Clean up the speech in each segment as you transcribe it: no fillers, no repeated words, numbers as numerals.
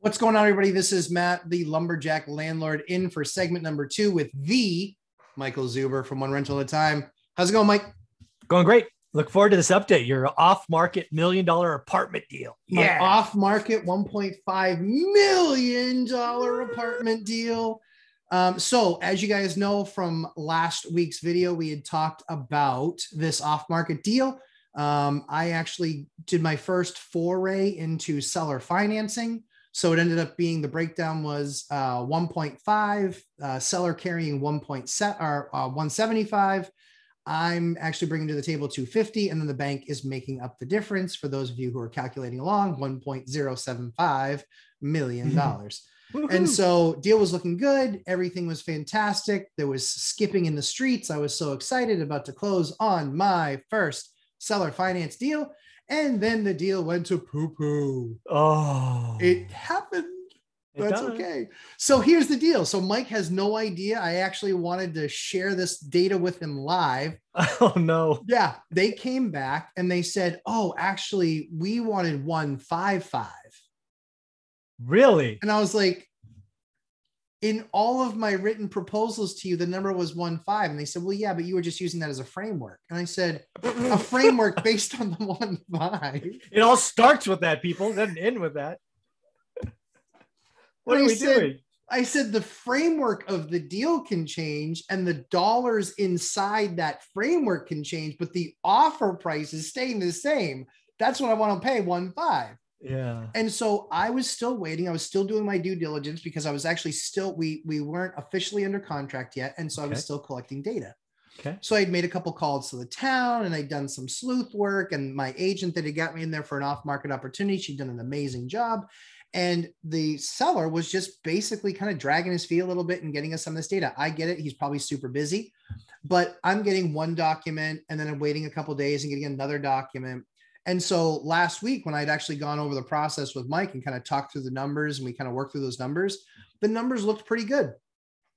What's going on, everybody? This is Matt, the lumberjack landlord, in for segment number 2 with the Michael Zuber from One Rental at a Time. How's it going, Mike? Going great. Look forward to this update. Your off-market $1 million apartment deal. My off-market $1.5 million apartment deal. So as you guys know from last week's video, we had talked about this off-market deal. I actually did my first foray into seller financing. So it ended up being, the breakdown was 1.5, seller carrying 175. I'm actually bringing to the table 250, and then the bank is making up the difference. For those of you who are calculating along, $1.075 million. And so deal was looking good. Everything was fantastic. There was skipping in the streets. I was so excited, about to close on my first seller finance deal. And then the deal went to poo-poo. Oh, it happened. That's okay. So here's the deal. So Mike has no idea. I actually wanted to share this data with him live. Oh, no. Yeah. They came back and they said, oh, actually, we wanted 155. Really? And I was like, in all of my written proposals to you, the number was 1.5. And they said, well, yeah, but you were just using that as a framework. And I said, a framework based on the 1.5. It all starts with that, people. It doesn't end with that. What are we doing? I said, the framework of the deal can change and the dollars inside that framework can change, but the offer price is staying the same. That's what I want to pay, 1.5. Yeah. And so I was still waiting. I was still doing my due diligence because I was actually still, we weren't officially under contract yet. And so I was still collecting data. Okay. So I'd made a couple calls to the town and I'd done some sleuth work, and my agent that had got me in there for an off-market opportunity, she'd done an amazing job. And the seller was just basically kind of dragging his feet a little bit and getting us some of this data. I get it. He's probably super busy, but I'm getting one document and then I'm waiting a couple of days and getting another document. And so last week, when I'd actually gone over the process with Mike and kind of talked through the numbers and we kind of worked through those numbers, the numbers looked pretty good.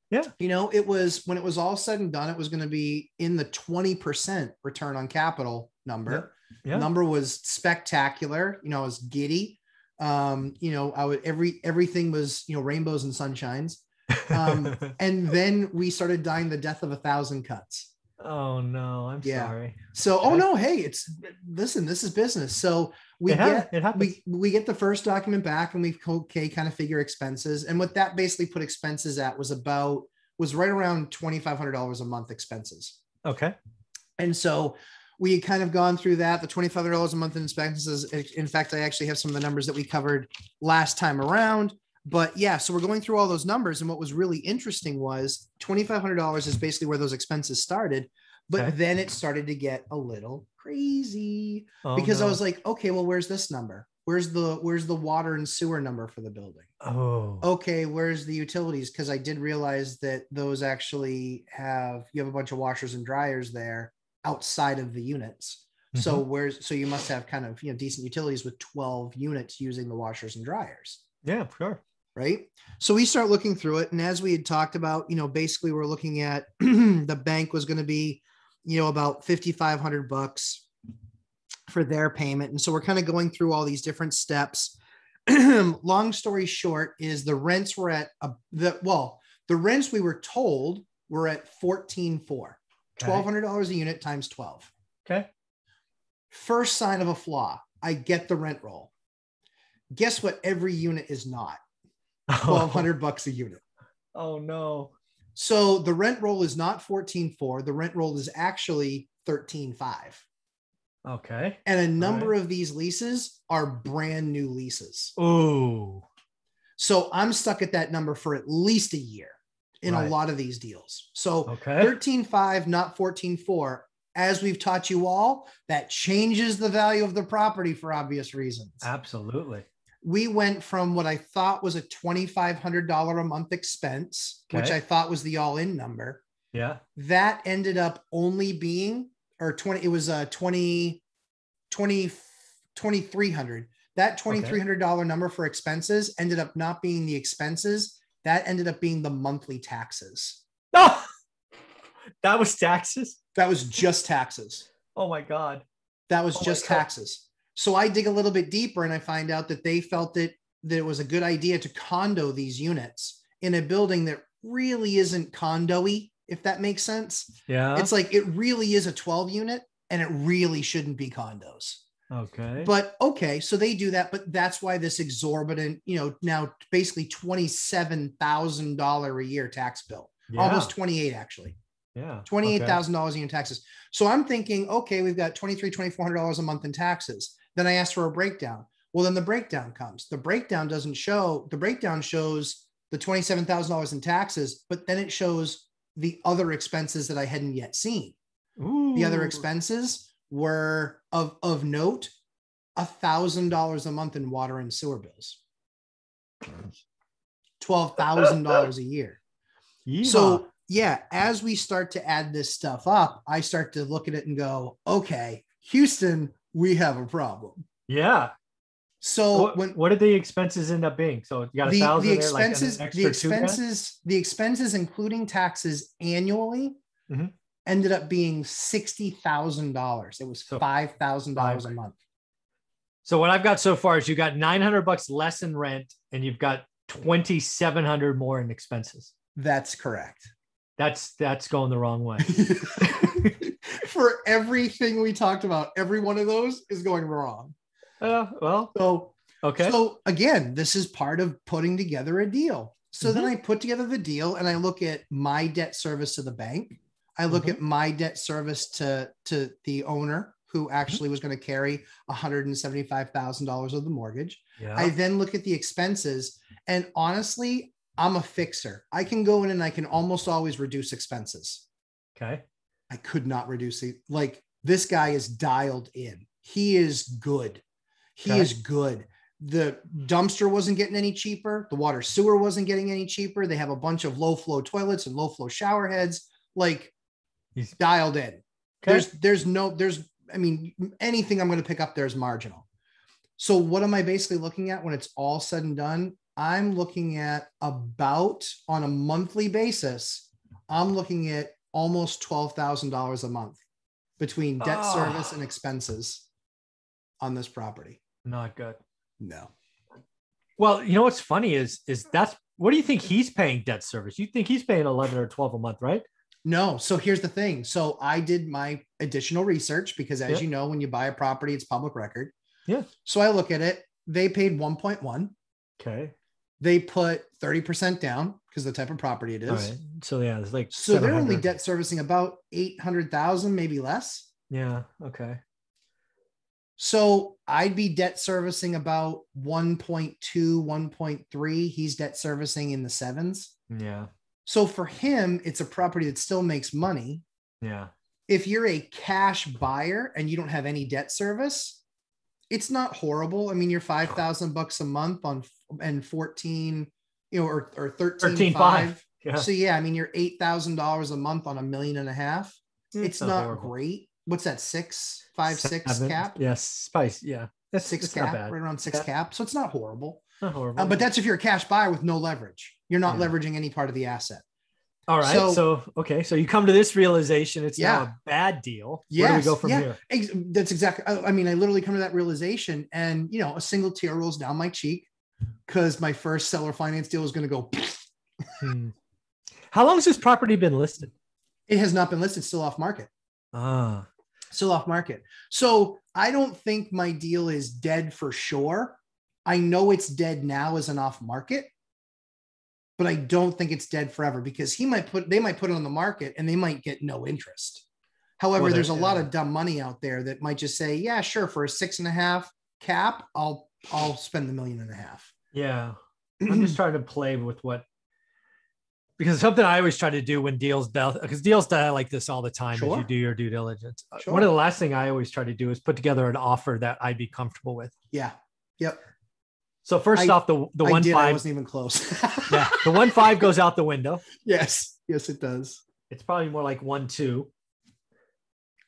Yeah. You know, it was, when it was all said and done, it was going to be in the 20% return on capital number. Yeah. Number was spectacular. You know, I was giddy. You know, everything was, you know, rainbows and sunshines. And then we started dying the death of 1,000 cuts. Oh no, I'm sorry. So, oh no, hey, listen, this is business. So we get the first document back and we kind of figure expenses. And what that basically put expenses at was right around $2,500 a month expenses. Okay. And so we had kind of gone through that, the $2,500 a month in expenses. In fact, I actually have some of the numbers that we covered last time around. But yeah, so we're going through all those numbers. And what was really interesting was $2,500 is basically where those expenses started. But then it started to get a little crazy because I was like, okay, well, where's this number? Where's the water and sewer number for the building? Oh, okay. Where's the utilities? Because I did realize that those actually you have a bunch of washers and dryers there outside of the units. So so you must have kind of, you know, decent utilities with 12 units using the washers and dryers. Yeah, sure. Right. So we start looking through it. And as we had talked about, you know, basically we're looking at the bank was going to be, you know, about $5,500 for their payment. And so we're kind of going through all these different steps. Long story short is the rents were at the rents we were told were at $14,400, $1,200 a unit times 12. Okay. First sign of a flaw. I get the rent roll. Guess what? Every unit is not $1,200 a unit. Oh no. So the rent roll is not 14.4. The rent roll is actually 13.5. Okay. And a number of these leases are brand new leases. Oh. So I'm stuck at that number for at least a year in a lot of these deals. So 13.5, not 14.4. As we've taught you all, that changes the value of the property for obvious reasons. Absolutely. We went from what I thought was a $2,500 a month expense, which I thought was the all-in number. Yeah. That ended up only being, it was a $2,300. That $2,300 number for expenses ended up not being the expenses. That ended up being the monthly taxes. No, that was taxes. That was just taxes. Oh my God. That was just taxes. So I dig a little bit deeper and I find out that they felt that that it was a good idea to condo these units in a building that really isn't condo-y, if that makes sense. Yeah. It's like, it really is a 12 unit and it really shouldn't be condos. Okay. But okay, so they do that, but that's why this exorbitant, now basically $27,000 a year tax bill, almost 28 actually. Yeah. $28,000 a year in taxes. So I'm thinking, okay, we've got $2,300, $2,400 a month in taxes. Then I asked for a breakdown. Well, then the breakdown comes. The breakdown doesn't show, the breakdown shows the $27,000 in taxes, but then it shows the other expenses that I hadn't yet seen. Ooh. The other expenses were of note, $1,000 a month in water and sewer bills, $12,000 a year. Yeehaw. So yeah, as we start to add this stuff up, I start to look at it and go, okay, Houston, we have a problem. Yeah. So what did the expenses end up being? So you got $1,000 there, like an extra the expenses, including taxes annually, ended up being $60,000. It was $5,000 a month. So what I've got so far is you got $900 less in rent and you've got $2,700 more in expenses. That's correct. That's going the wrong way. For everything we talked about, every one of those is going wrong. So again, this is part of putting together a deal. So then I put together the deal and I look at my debt service to the bank. I look at my debt service to the owner who actually was going to carry $175,000 of the mortgage. Yeah. I then look at the expenses, and honestly, I'm a fixer. I can go in and I can almost always reduce expenses. Okay. I could not reduce it. Like, this guy is dialed in. He is good. He is good. The dumpster wasn't getting any cheaper. The water sewer wasn't getting any cheaper. They have a bunch of low flow toilets and low flow shower heads. Like, he's dialed in. Okay. I mean, anything I'm going to pick up there is marginal. So what am I basically looking at when it's all said and done? I'm looking at about, on a monthly basis, I'm looking at almost $12,000 a month between debt service and expenses on this property. Not good. No. Well, you know what's funny is that's, what do you think he's paying debt service? You think he's paying 11 or 12 a month, right? No. So here's the thing. So I did my additional research because, as you know, when you buy a property, it's public record. Yeah. So I look at it. They paid 1.1. Okay. They put 30% down because of the type of property it is. All right. So yeah, it's like, so they're only debt servicing about 800,000, maybe less. Yeah. Okay. So I'd be debt servicing about 1.2, 1.3. He's debt servicing in the sevens. Yeah. So for him, it's a property that still makes money. Yeah. If you're a cash buyer and you don't have any debt service, it's not horrible. I mean, you're $5,000 a month and 14, or 13.5. Yeah. So yeah, I mean, you're $8,000 a month on $1.5 million. It's not horrible. Great. What's that? 5, 6 cap? Yes. Spice. Yeah. That's 6 cap, right around 6 cap. So it's not horrible. Not horrible. But that's if you're a cash buyer with no leverage. You're not leveraging any part of the asset. All right. So you come to this realization. It's now a bad deal. Where do we go from here? That's exactly. I mean, I literally come to that realization, and a single tear rolls down my cheek because my first seller finance deal is going to go. How long has this property been listed? It has not been listed. Still off market. Still off market. So I don't think my deal is dead for sure. I know it's dead now as an off market, but I don't think it's dead forever because they might put it on the market and they might get no interest. However, there's a lot of dumb money out there that might just say, yeah, sure. For a 6.5 cap, I'll spend the $1.5 million. Yeah. I'm just trying to play with because something I always try to do when deals die like this all the time as you do your due diligence. One of the last thing I always try to do is put together an offer that I'd be comfortable with. Yeah. Yep. So first off, the 1.5 I wasn't even close. Yeah, the 1.5 goes out the window. Yes, it does. It's probably more like 1.2.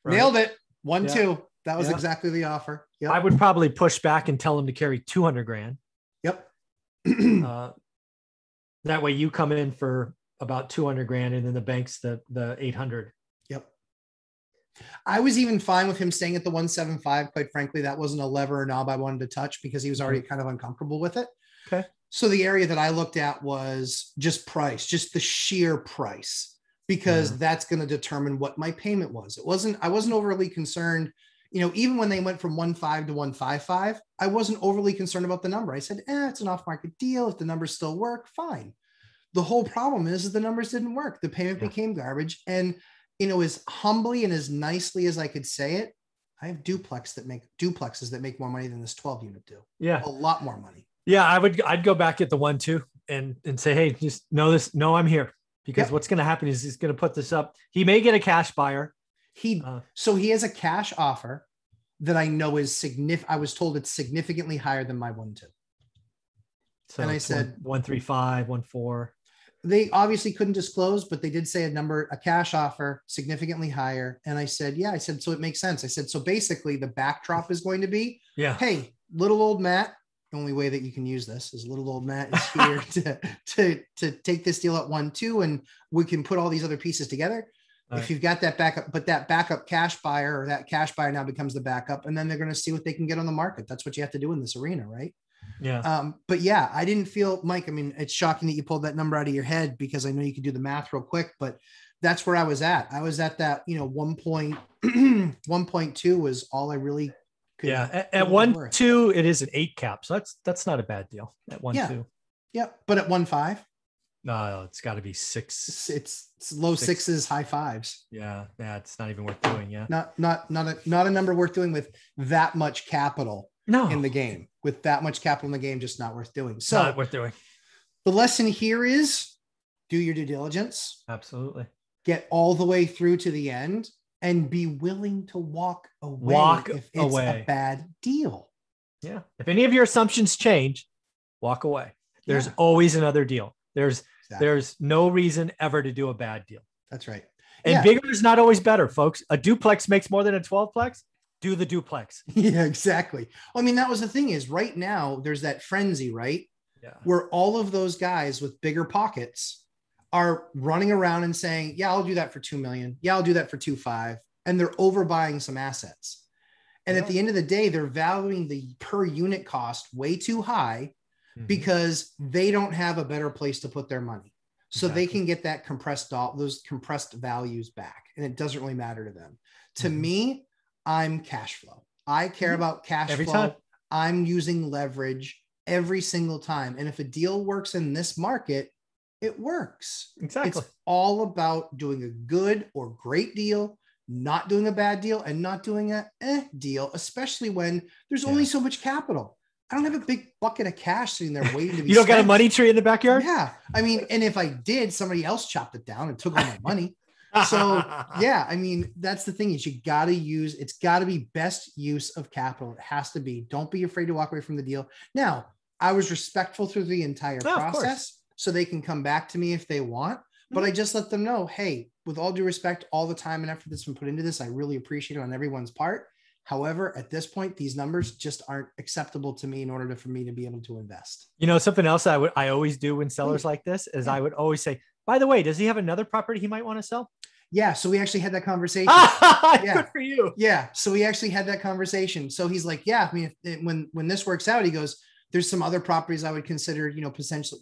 Right? Nailed it. 1.2. That was exactly the offer. Yep. I would probably push back and tell him to carry $200,000. Yep. That way you come in for about $200,000 and then the bank's the 800. Yep. I was even fine with him staying at the 175. Quite frankly, that wasn't a lever or knob I wanted to touch because he was already kind of uncomfortable with it. Okay. So the area that I looked at was just price, just the sheer price, because that's going to determine what my payment was. I wasn't overly concerned. Even when they went from 1.5 to 1.55, I wasn't overly concerned about the number. I said, it's an off-market deal. If the numbers still work, fine. The whole problem is the numbers didn't work. The payment became garbage. And, as humbly and as nicely as I could say it, I have duplexes that make more money than this 12-unit do. Yeah. A lot more money. Yeah. I'd go back at the 1.2 and say, hey, just know I'm here, because what's going to happen is he's going to put this up. He may get a cash buyer. So he has a cash offer that I know is significant. I was told it's significantly higher than my 1.2. So and I said 1.35, 1.4. They obviously couldn't disclose, but they did say a cash offer significantly higher. And I said, so it makes sense. I said, so basically the backdrop is going to be, hey, little old Matt, the only way that you can use this is little old Matt is here to take this deal at 1.2, and we can put all these other pieces together. If you've got that backup, but that backup cash buyer, or that cash buyer now becomes the backup, and then they're going to see what they can get on the market. That's what you have to do in this arena, right? Yeah. But yeah, I didn't feel, Mike, I mean, it's shocking that you pulled that number out of your head, because I know you could do the math real quick, but that's where I was at. I was at that, 1.2 was all I really could. Yeah. At 1.2, it is an 8 cap. So that's not a bad deal at 1.2. Yeah. But at 1.5, no, it's got to be 6. It's low 6s, high 5s. Yeah. It's not even worth doing. Yeah. Not a number worth doing with that much capital in the game. With that much capital in the game, just not worth doing. So not worth doing. The lesson here is do your due diligence. Absolutely. Get all the way through to the end and be willing to walk away if it's a bad deal. Yeah. If any of your assumptions change, walk away. There's always another deal. There's no reason ever to do a bad deal. That's right. And bigger is not always better, folks. A duplex makes more than a 12plex. Do the duplex. Yeah, exactly. Well, I mean, that was the thing is right now there's that frenzy, right? Yeah. Where all of those guys with bigger pockets are running around and saying, I'll do that for 2 million. Yeah, I'll do that for 2.5. And they're overbuying some assets. And at the end of the day, they're valuing the per unit cost way too high because they don't have a better place to put their money. So they can get that those compressed values back. And it doesn't really matter to them. To me, I'm cash flow. I care about cash every flow. Time. I'm using leverage every single time. And if a deal works in this market, it works. Exactly. It's all about doing a good or great deal, not doing a bad deal, and not doing a deal, especially when there's only so much capital. I don't have a big bucket of cash sitting there waiting to be You don't got a money tree in the backyard? Yeah. I mean, and if I did, somebody else chopped it down and took all my money. So yeah, I mean, that's the thing is it's got to be best use of capital. It has to be. Don't be afraid to walk away from the deal. Now, I was respectful through the entire process, so they can come back to me if they want, but I just let them know, hey, with all due respect, all the time and effort that's been put into this, I really appreciate it on everyone's part. However, at this point, these numbers just aren't acceptable to me in order for me to be able to invest. Something else I always do when sellers like this is I would always say, by the way, does he have another property he might want to sell? Yeah. So we actually had that conversation. Good for you. Yeah. So we actually had that conversation. So he's like, I mean, when this works out, he goes, there's some other properties I would consider,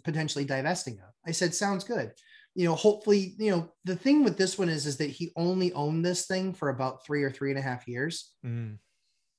potentially divesting of. I said, sounds good. Hopefully, the thing with this one is that he only owned this thing for about 3 or 3.5 years.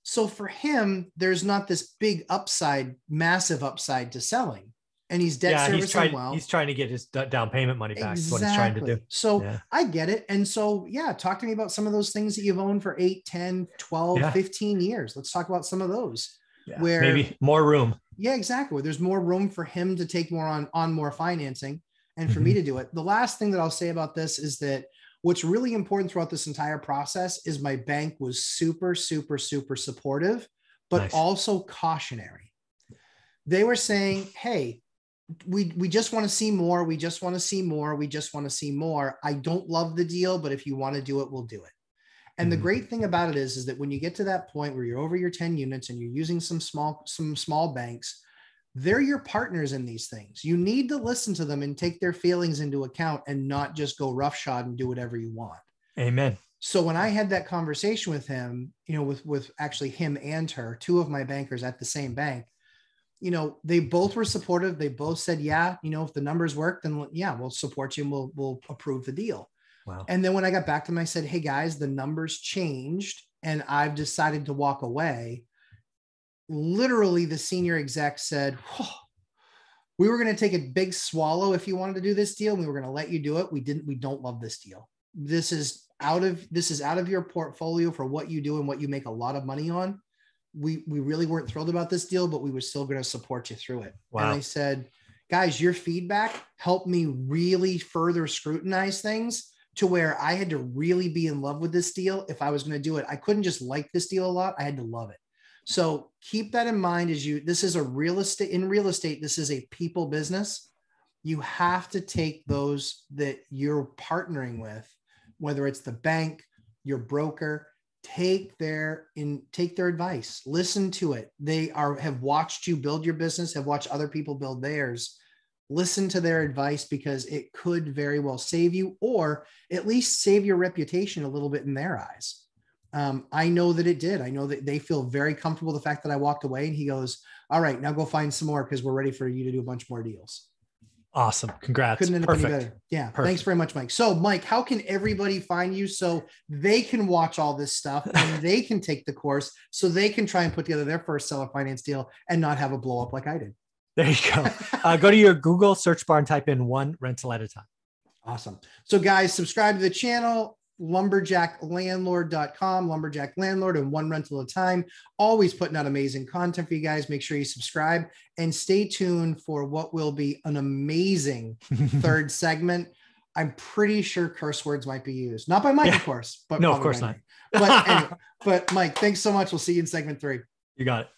So for him, there's not this big upside, massive upside to selling. And he's debt servicing well. He's trying to get his down payment money back. Is what he's trying to do. So I get it. And so, talk to me about some of those things that you've owned for 8, 10, 12, 15 years. Let's talk about some of those. Where maybe more room. Yeah, exactly. Where there's more room for him to take more on more financing and for me to do it. The last thing that I'll say about this is that what's really important throughout this entire process is my bank was super, super, super supportive, but also cautionary. They were saying, hey, we just want to see more. We just want to see more. We just want to see more. I don't love the deal, but if you want to do it, we'll do it. And the great thing about it is that when you get to that point where you're over your 10 units and you're using some small banks, they're your partners in these things. You need to listen to them and take their feelings into account and not just go roughshod and do whatever you want. Amen. So when I had that conversation with him, with actually him and her, two of my bankers at the same bank, they both were supportive. They both said, yeah, if the numbers work, then yeah, we'll support you and we'll approve the deal. Wow. And then when I got back to them, I said, hey guys, the numbers changed and I've decided to walk away. Literally the senior exec said, oh, we were going to take a big swallow if you wanted to do this deal. And we were going to let you do it. We don't love this deal. This is out of your portfolio for what you do and what you make a lot of money on. We really weren't thrilled about this deal, but we were still going to support you through it. Wow. And I said, guys, your feedback helped me really further scrutinize things to where I had to really be in love with this deal. If I was going to do it, I couldn't just like this deal a lot. I had to love it. So keep that in mind this is in real estate, this is a people business. You have to take those that you're partnering with, whether it's the bank, your broker, take their advice, listen to it. They have watched you build your business, have watched other people build theirs. Listen to their advice because it could very well save you, or at least save your reputation a little bit in their eyes. I know that it did. I know that they feel very comfortable with the fact that I walked away, and he goes, all right, now go find some more because we're ready for you to do a bunch more deals. Awesome. Congrats. Couldn't end up any better. Yeah. Perfect. Thanks very much, Mike. So Mike, how can everybody find you so they can watch all this stuff and they can take the course so they can try and put together their first seller finance deal and not have a blow up like I did? There you go. Go to your Google search bar and type in one rental at a time. Awesome. So guys, subscribe to the channel, lumberjacklandlord.com, lumberjack landlord, and one rental at a time. Always putting out amazing content for you guys. Make sure you subscribe and stay tuned for what will be an amazing third segment. I'm pretty sure curse words might be used. Not by Mike, of course, but no, of course not. But anyway, but Mike, thanks so much. We'll see you in segment 3. You got it.